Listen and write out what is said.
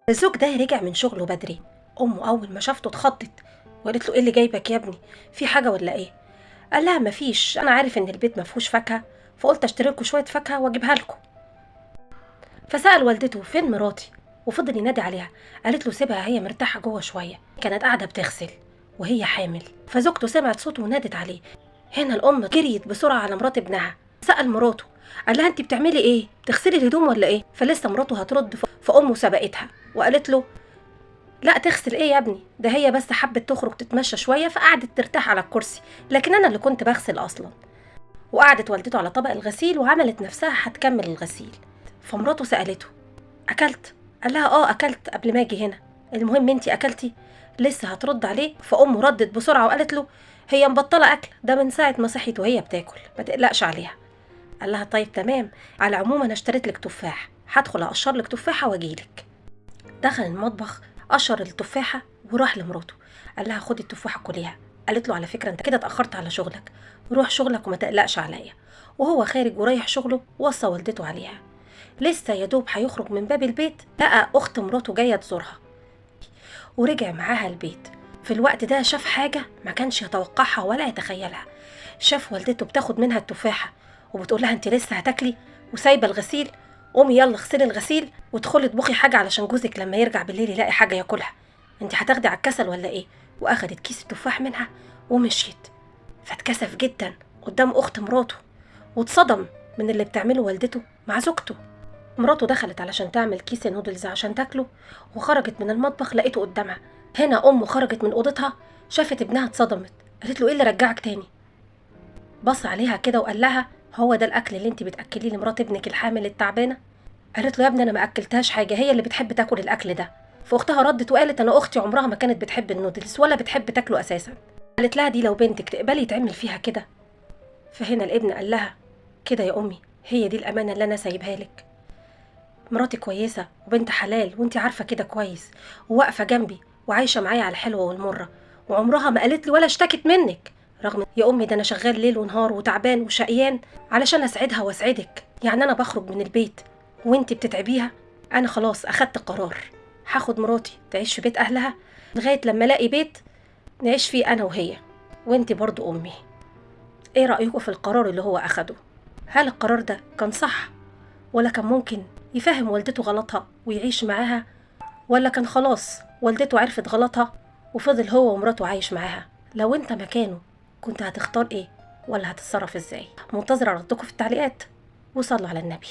الزوج ده رجع من شغله بدري. امه اول ما شافته اتخضت وقالت له: ايه اللي جايبك يا ابني؟ في حاجه ولا ايه؟ قال لها: مفيش، انا عارف ان البيت مفهوش فاكهه، فقلت اشتري لكم شويه فاكهه واجيبها لكم. فسأل والدته: فين مراتي؟ وفضل ينادي عليها. قالت له: سيبها، هي مرتاحه جوه شويه، كانت قاعده بتغسل وهي حامل. فزوجته سمعت صوته ونادت عليه. هنا الام جريت بسرعه على مرات ابنها. سأل مراته، قال لها: انت بتعملي ايه؟ تغسلي الهدوم ولا ايه؟ فلسه مراته هترد، فامه سبقتها وقالت له: لا، تغسل ايه يا ابني؟ ده هي بس حبت تخرج تتمشى شويه فقعدت ترتاح على الكرسي، لكن انا اللي كنت بغسل اصلا. وقعدت والدته على طبق الغسيل وعملت نفسها هتكمل الغسيل. فمراته سألته: اكلت؟ قال لها: اه اكلت قبل ما اجي هنا. المهم انتي اكلتي؟ لسه هترد عليه، فامه ردت بسرعه وقالت له: هي مبطله اكل، ده من ساعه ما صحيت وهي بتاكل، ما تقلقش عليها. قال لها: طيب تمام، على العموم انا اشتريت لك تفاح، هدخل اقشر لك تفاحه واجيلك. دخل المطبخ، قشر التفاحه وراح لمراته. قال لها: خدي التفاحه كليها. قالت له: على فكره انت كده اتاخرت على شغلك، روح شغلك وما تقلقش عليا. وهو خارج ورايح شغله وصى والدته عليها. لسه يا دوب هيخرج من باب البيت لقى اخت مراته جايه تزورها، ورجع معاها البيت. في الوقت ده شاف حاجه ما كانش يتوقعها ولا يتخيلها. شاف والدته بتاخد منها التفاحه وبتقول لها: انت لسه هتاكلي وسايبه الغسيل؟ قومي يلا اغسلي الغسيل وادخلي اطبخي حاجه علشان جوزك لما يرجع بالليل يلاقي حاجه ياكلها. انت هتاخدي على الكسل ولا ايه؟ واخدت كيس التفاح منها ومشيت. فاتكسف جدا قدام اخت مراته واتصدم من اللي بتعمله والدته مع زوجته. مراته دخلت علشان تعمل كيس نودلز عشان تاكله، وخرجت من المطبخ لقيته قدامها. هنا امه خرجت من اوضتها، شافت ابنها اتصدمت. قالت له: ايه اللي رجعك تاني؟ بص عليها كده وقال لها: هو ده الاكل اللي انت بتاكليه لمرات ابنك الحامل التعبانه؟ قالت له: يا ابني انا ما اكلتهاش حاجه، هي اللي بتحب تاكل الاكل ده. فاختها ردت وقالت: انا اختي عمرها ما كانت بتحب النودلز ولا بتحب تاكله اساسا. قالت لها: دي لو بنتك تقبلي يتعمل فيها كده؟ فهنا الابن قال لها: كده يا امي، هي دي الامانه اللي انا سايبها لك. مراتي كويسة وبنت حلال وانتي عارفة كده كويس، وواقفة جنبي وعايشة معايا على الحلوة والمرة، وعمرها ما قالت لي ولا اشتكت منك. رغم يا أمي ده أنا شغال ليل ونهار وتعبان وشقيان علشان أسعدها وأسعدك. يعني أنا بخرج من البيت وانتي بتتعبيها؟ أنا خلاص أخدت قرار، هاخد مراتي تعيش في بيت أهلها لغاية لما ألاقي بيت نعيش فيه أنا وهي، وانتي برضو أمي. إيه رأيكم في القرار اللي هو أخده؟ هل القرار ده كان صح، ولا كان ممكن يفهم والدته غلطها ويعيش معاها، ولا كان خلاص والدته عرفت غلطها وفضل هو ومراته عايش معاها؟ لو انت مكانه كنت هتختار ايه، ولا هتتصرف ازاي؟ منتظرة ردكم في التعليقات، وصلوا على النبي.